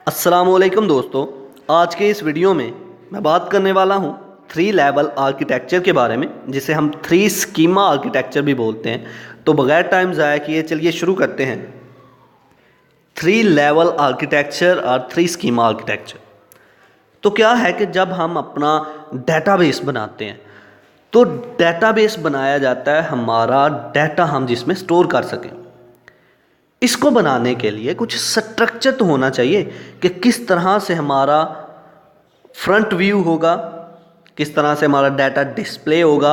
अस्सलामुअलैकुम दोस्तों, आज के इस वीडियो में मैं बात करने वाला हूँ 3 लेवल आर्किटेक्चर के बारे में, जिसे हम 3 स्कीमा आर्किटेक्चर भी बोलते हैं। तो बगैर टाइम ज़ाया किए चलिए शुरू करते हैं। 3 लेवल आर्किटेक्चर और 3 स्कीमा आर्किटेक्चर। तो क्या है कि जब हम अपना डेटाबेस बनाते हैं तो डेटाबेस बनाया जाता है हमारा डाटा हम जिसमें स्टोर कर सकें। इसको बनाने के लिए कुछ स्ट्रक्चर तो होना चाहिए कि किस तरह से हमारा फ्रंट व्यू होगा, किस तरह से हमारा डाटा डिस्प्ले होगा,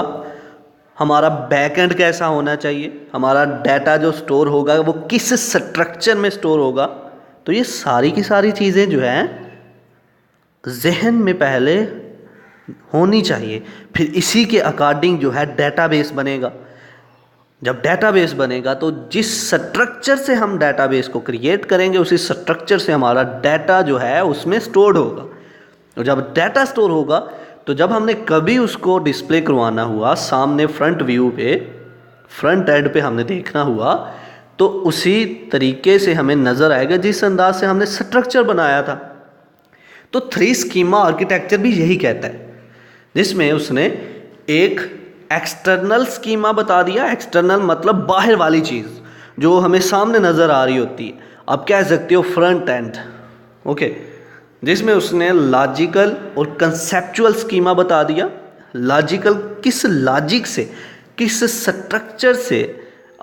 हमारा बैकएंड कैसा होना चाहिए, हमारा डाटा जो स्टोर होगा वो किस स्ट्रक्चर में स्टोर होगा। तो ये सारी की सारी चीज़ें जो हैं जहन में पहले होनी चाहिए, फिर इसी के अकॉर्डिंग जो है डेटाबेस बनेगा। जब डेटाबेस बनेगा तो जिस स्ट्रक्चर से हम डेटाबेस को क्रिएट करेंगे उसी स्ट्रक्चर से हमारा डाटा जो है उसमें स्टोर्ड होगा। और जब डाटा स्टोर होगा तो जब हमने कभी उसको डिस्प्ले करवाना हुआ सामने फ्रंट व्यू पे, फ्रंट एंड पे हमने देखना हुआ, तो उसी तरीके से हमें नज़र आएगा जिस अंदाज से हमने स्ट्रक्चर बनाया था। तो 3 स्कीमा आर्किटेक्चर भी यही कहता है, जिसमें उसने एक एक्सटर्नल स्कीमा बता दिया। एक्सटर्नल मतलब बाहर वाली चीज़ जो हमें सामने नज़र आ रही होती है, आप कह सकते हो फ्रंट एंड, ओके। जिसमें उसने लॉजिकल और कंसेप्चुअल स्कीमा बता दिया। लॉजिकल किस लॉजिक से, किस स्ट्रक्चर से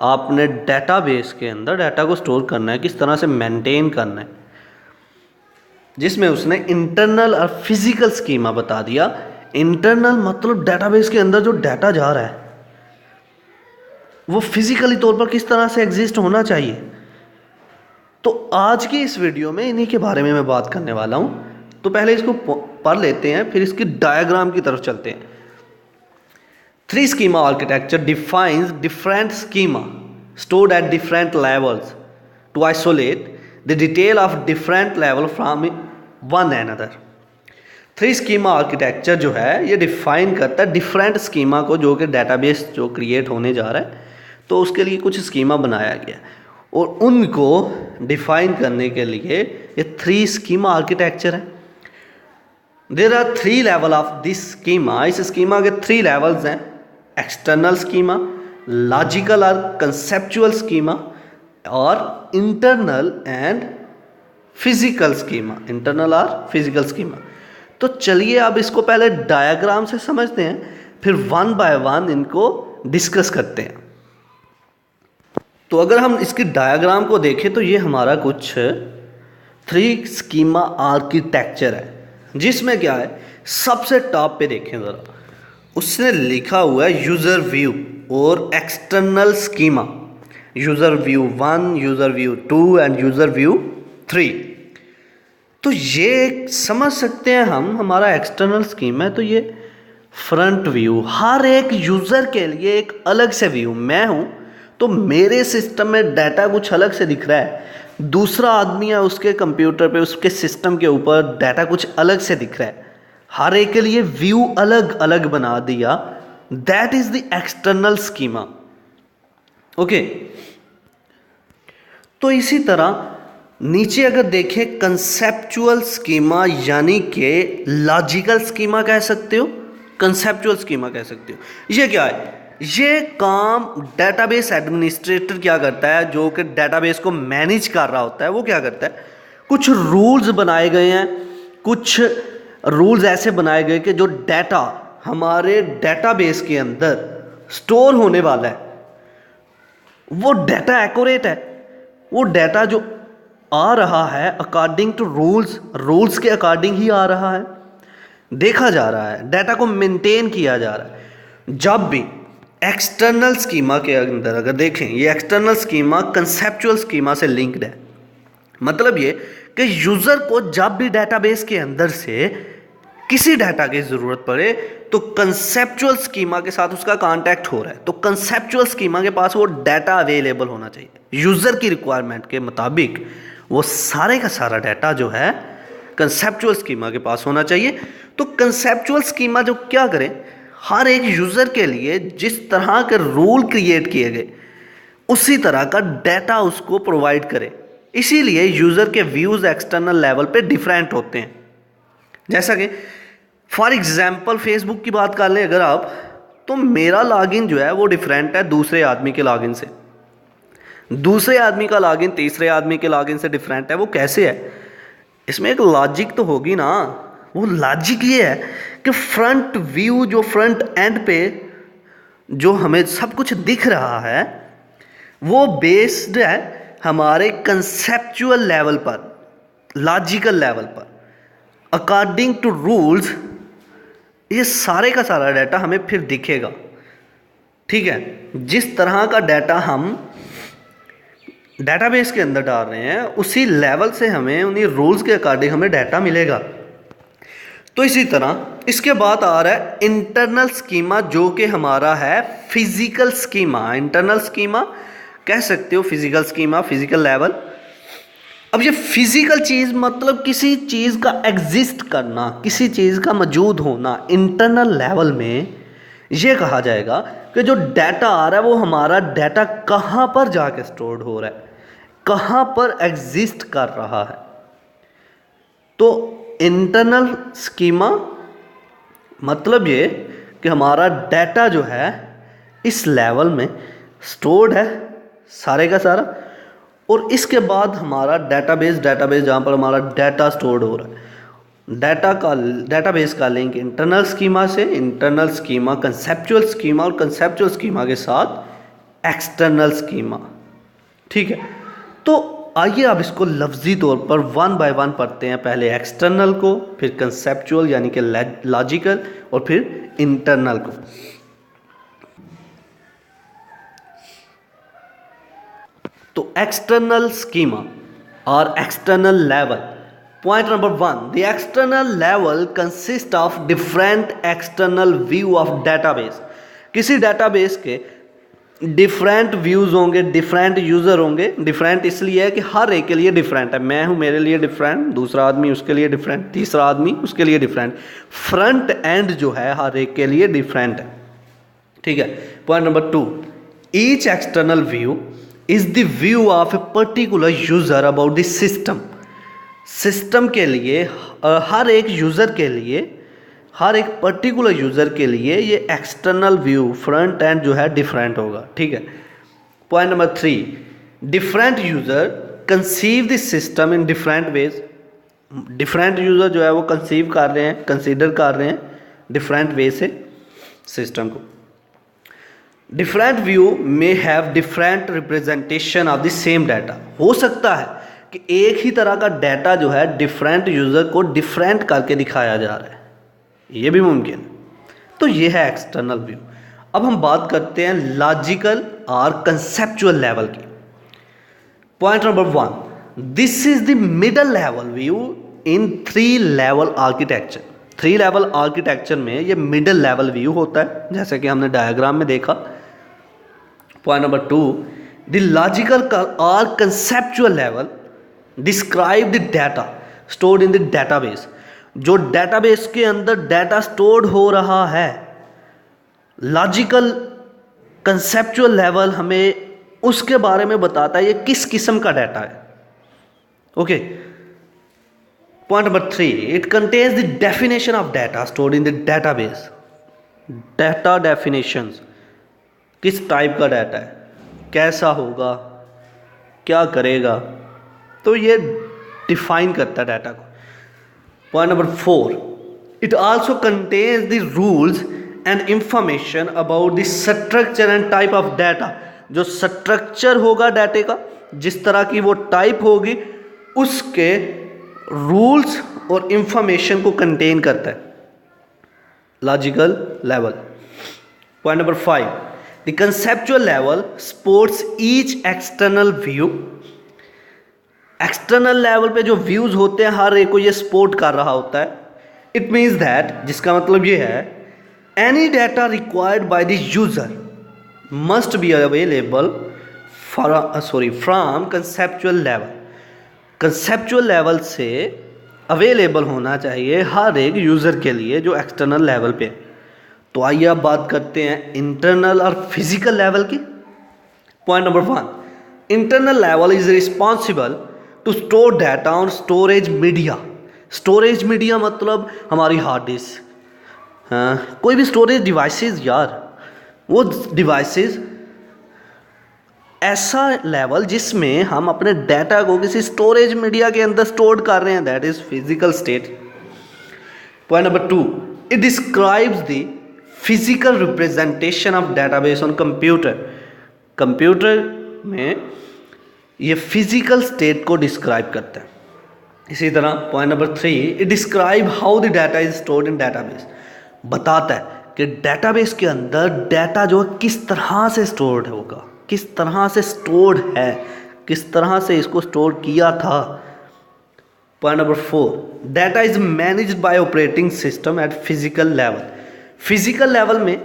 आपने डेटाबेस के अंदर डाटा को स्टोर करना है, किस तरह से मेंटेन करना है। जिसमें उसने इंटरनल और फिजिकल स्कीमा बता दिया। इंटरनल मतलब डेटाबेस के अंदर जो डाटा जा रहा है वो फिजिकली तौर पर किस तरह से एग्जिस्ट होना चाहिए। तो आज की इस वीडियो में इन्हीं के बारे में मैं बात करने वाला हूँ। तो पहले इसको पढ़ लेते हैं, फिर इसकी डायग्राम की तरफ चलते हैं। 3 schema architecture defines different schema stored at different levels to isolate the detail of different level from one another। 3 schema architecture जो है ये डिफाइन करता है डिफरेंट स्कीमा को, जो कि डेटाबेस जो क्रिएट होने जा रहा है तो उसके लिए कुछ स्कीमा बनाया गया और उनको डिफाइन करने के लिए ये 3 स्कीमा आर्किटेक्चर है। There are 3 level of this schema. इस स्कीमा के 3 लेवल्स हैं: एक्सटर्नल स्कीमा, लॉजिकल और कंसेप्चुअल स्कीमा, और internal and physical schema. Internal और फिजिकल स्कीमा। तो चलिए अब इसको पहले डायग्राम से समझते हैं, फिर वन बाय वन इनको डिस्कस करते हैं। तो अगर हम इसकी डायग्राम को देखें तो ये हमारा कुछ 3 स्कीमा आर्किटेक्चर है, जिसमें क्या है, सबसे टॉप पे देखें ज़रा, उसने लिखा हुआ है यूज़र व्यू और external schema. User view 1, user view 2 end user view 3। तो ये समझ सकते हैं हम, हमारा एक्सटर्नल स्कीमा है तो ये फ्रंट व्यू, हर एक यूज़र के लिए एक अलग से व्यू। मैं हूँ तो मेरे सिस्टम में डाटा कुछ अलग से दिख रहा है, दूसरा आदमी है उसके कंप्यूटर पे, उसके सिस्टम के ऊपर डाटा कुछ अलग से दिख रहा है। हर एक के लिए व्यू अलग अलग बना दिया। That is the external schema, okay. तो इसी तरह नीचे अगर देखें कंसेप्चुअल स्कीमा, यानी कि लॉजिकल स्कीमा कह सकते हो, कंसेप्चुअल स्कीमा कह सकते हो। ये क्या है, ये काम डेटाबेस एडमिनिस्ट्रेटर क्या करता है, जो कि डेटाबेस को मैनेज कर रहा होता है, वो क्या करता है, कुछ रूल्स बनाए गए हैं, कुछ रूल्स ऐसे बनाए गए कि जो डाटा हमारे डेटाबेस के अंदर स्टोर होने वाला है वो डाटा एक्यूरेट है, वो डाटा जो आ रहा है अकॉर्डिंग टू रूल्स के अकॉर्डिंग ही आ रहा है, देखा जा रहा है, डाटा को मेंटेन किया जा रहा है। जब भी एक्सटर्नल स्कीमा के अंदर अगर देखें, ये एक्सटर्नल स्कीमा कंसेप्चुअल स्कीमा से लिंक्ड है। मतलब ये कि यूज़र को जब भी डेटाबेस के अंदर से किसी डाटा की ज़रूरत पड़े तो कंसेप्चुअल स्कीमा के साथ उसका कांटेक्ट हो रहा है, तो कंसेप्चुअल स्कीमा के पास वो डाटा अवेलेबल होना चाहिए। यूज़र की रिक्वायरमेंट के मुताबिक वो सारे का सारा डाटा जो है कंसेप्चुअल स्कीमा के पास होना चाहिए। तो कंसेप्चुअल स्कीमा जो क्या करें, हर एक यूज़र के लिए जिस तरह के रूल क्रिएट किए गए उसी तरह का डाटा उसको प्रोवाइड करे। इसीलिए यूज़र के व्यूज़ एक्सटर्नल लेवल पे डिफरेंट होते हैं। जैसा कि फॉर एग्जांपल फेसबुक की बात कर लें अगर आप, तो मेरा लॉगिन जो है वो डिफरेंट है दूसरे आदमी के लॉगिन से, दूसरे आदमी का लॉगिन तीसरे आदमी के लॉगिन से डिफरेंट है। वो कैसे है? इसमें एक लॉजिक तो होगी ना। वो लॉजिक ये है कि फ्रंट व्यू, जो फ्रंट एंड पे जो हमें सब कुछ दिख रहा है, वो बेस्ड है हमारे कंसेप्चुअल लेवल पर, लॉजिकल लेवल पर, अकॉर्डिंग टू रूल्स। ये सारे का सारा डाटा हमें फिर दिखेगा। ठीक है, जिस तरह का डाटा हम डेटाबेस के अंदर डाल रहे हैं उसी लेवल से हमें उन्हीं रूल्स के अकॉर्डिंग हमें डाटा मिलेगा। तो इसी तरह इसके बाद आ रहा है इंटरनल स्कीमा, जो कि हमारा है फिजिकल स्कीमा। इंटरनल स्कीमा कह सकते हो, फिजिकल स्कीमा, फिजिकल लेवल। अब ये फिजिकल चीज़ मतलब किसी चीज़ का एग्जिस्ट करना, किसी चीज़ का मौजूद होना। इंटरनल लेवल में ये कहा जाएगा कि जो डाटा आ रहा है वो हमारा डाटा कहाँ पर जाके स्टोर्ड हो रहा है, कहाँ पर एग्जिस्ट कर रहा है। तो इंटरनल स्कीमा मतलब ये कि हमारा डाटा जो है इस लेवल में स्टोर्ड है सारे का सारा, और इसके बाद हमारा डाटाबेस जहाँ पर हमारा डाटा स्टोर्ड हो रहा है, डाटाबेस का लिंक इंटरनल स्कीमा से, इंटरनल स्कीमा कंसेप्चुअल स्कीमा, और कंसेप्चुअल स्कीमा के साथ एक्सटर्नल स्कीमा। ठीक है, तो आइए अब इसको लफ्जी तौर पर वन बाय वन पढ़ते हैं। पहले एक्सटर्नल को, फिर कंसेप्चुअल यानी कि लॉजिकल, और फिर इंटरनल को। तो एक्सटर्नल स्कीमा और external level. Point number 1, the external level consist of different external view of database. किसी डेटाबेस के डिफरेंट व्यूज़ होंगे, डिफरेंट यूज़र होंगे। डिफरेंट इसलिए है कि हर एक के लिए डिफरेंट है। मैं हूँ, मेरे लिए डिफरेंट, दूसरा आदमी उसके लिए डिफरेंट, तीसरा आदमी उसके लिए डिफरेंट। फ्रंट एंड जो है हर एक के लिए डिफरेंट है। ठीक है। Point number 2, each external view is the view of a particular user about the system. System के लिए हर एक यूज़र के लिए, हर एक पर्टिकुलर यूज़र के लिए ये एक्सटर्नल व्यू, फ्रंट एंड जो है डिफरेंट होगा। ठीक है। Point number 3, different user conceive the system in different ways. Different user जो है वो कंसीव कर रहे हैं, कंसीडर कर रहे हैं डिफरेंट वे से सिस्टम को। डिफरेंट व्यू में have different representation of the same data. हो सकता है कि एक ही तरह का डाटा जो है डिफरेंट यूज़र को डिफरेंट करके दिखाया जा रहा है, ये भी मुमकिन है। तो ये है एक्सटर्नल व्यू। अब हम बात करते हैं लॉजिकल और कंसेप्चुअल लेवल की। Point number 1, this is the middle level view in 3 level architecture. 3 level architecture में ये मिडल लेवल व्यू होता है, जैसे कि हमने डायग्राम में देखा। पॉइंट नंबर 2, द लॉजिकल और conceptual level describe the data stored in the database. जो डेटाबेस के अंदर डाटा स्टोर्ड हो रहा है, लॉजिकल कंसेप्चुअल लेवल हमें उसके बारे में बताता है ये किस किस्म का डाटा है। Okay. Point number 3, it contains the definition of data stored in the database. Data definitions, किस टाइप का डाटा है, कैसा होगा, क्या करेगा, तो ये डिफाइन करता है डाटा को। Point number 4, it also contains the rules and information about the structure and type of data. जो स्ट्रक्चर होगा डाटे का, जिस तरह की वो टाइप होगी, उसके रूल्स और इंफॉर्मेशन को कंटेन करता है logical level. Point number 5, the conceptual level supports each external view. External level पे जो व्यूज़ होते हैं हर एक को ये सपोर्ट कर रहा होता है। इट मीन्स दैट, जिसका मतलब ये है, any data required by the user must be available from conceptual level. Conceptual level से अवेलेबल होना चाहिए हर एक यूज़र के लिए जो एक्सटर्नल लेवल पे। तो आइए अब बात करते हैं इंटरनल और फिजिकल लेवल की। Point number 1, internal level is responsible to store data on storage media. Storage media मतलब हमारी हार्ड डिस्क, हाँ, कोई भी स्टोरेज डिवाइसेस यार, वो डिवाइसेस ऐसा लेवल जिसमें हम अपने डाटा को किसी स्टोरेज मीडिया के अंदर स्टोर कर रहे हैं, that is physical state. Point number 2, it describes the physical representation of database on computer. Computer में ये फिजिकल स्टेट को डिस्क्राइब करता है। इसी तरह point number 3, it describe how the data is stored in database. बताता है कि डेटाबेस के अंदर डाटा जो है किस तरह से स्टोर्ड होगा, किस तरह से स्टोर्ड है, किस तरह से इसको स्टोर किया था। Point number 4, data is managed by operating system eight physical level. Physical level में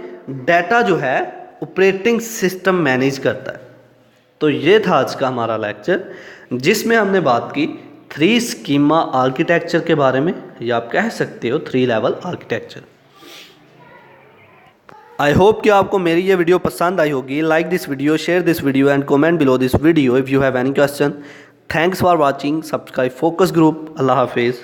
डाटा जो है ऑपरेटिंग सिस्टम मैनेज करता है। तो ये था आज का हमारा लेक्चर, जिसमें हमने बात की 3 स्कीमा आर्किटेक्चर के बारे में, या आप कह सकते हो 3 लेवल आर्किटेक्चर। आई होप कि आपको मेरी ये वीडियो पसंद आई होगी। Like this video, share this video and comment below this video if you have any question. Thanks for watching. Subscribe focus group. अल्लाह हाफिज़।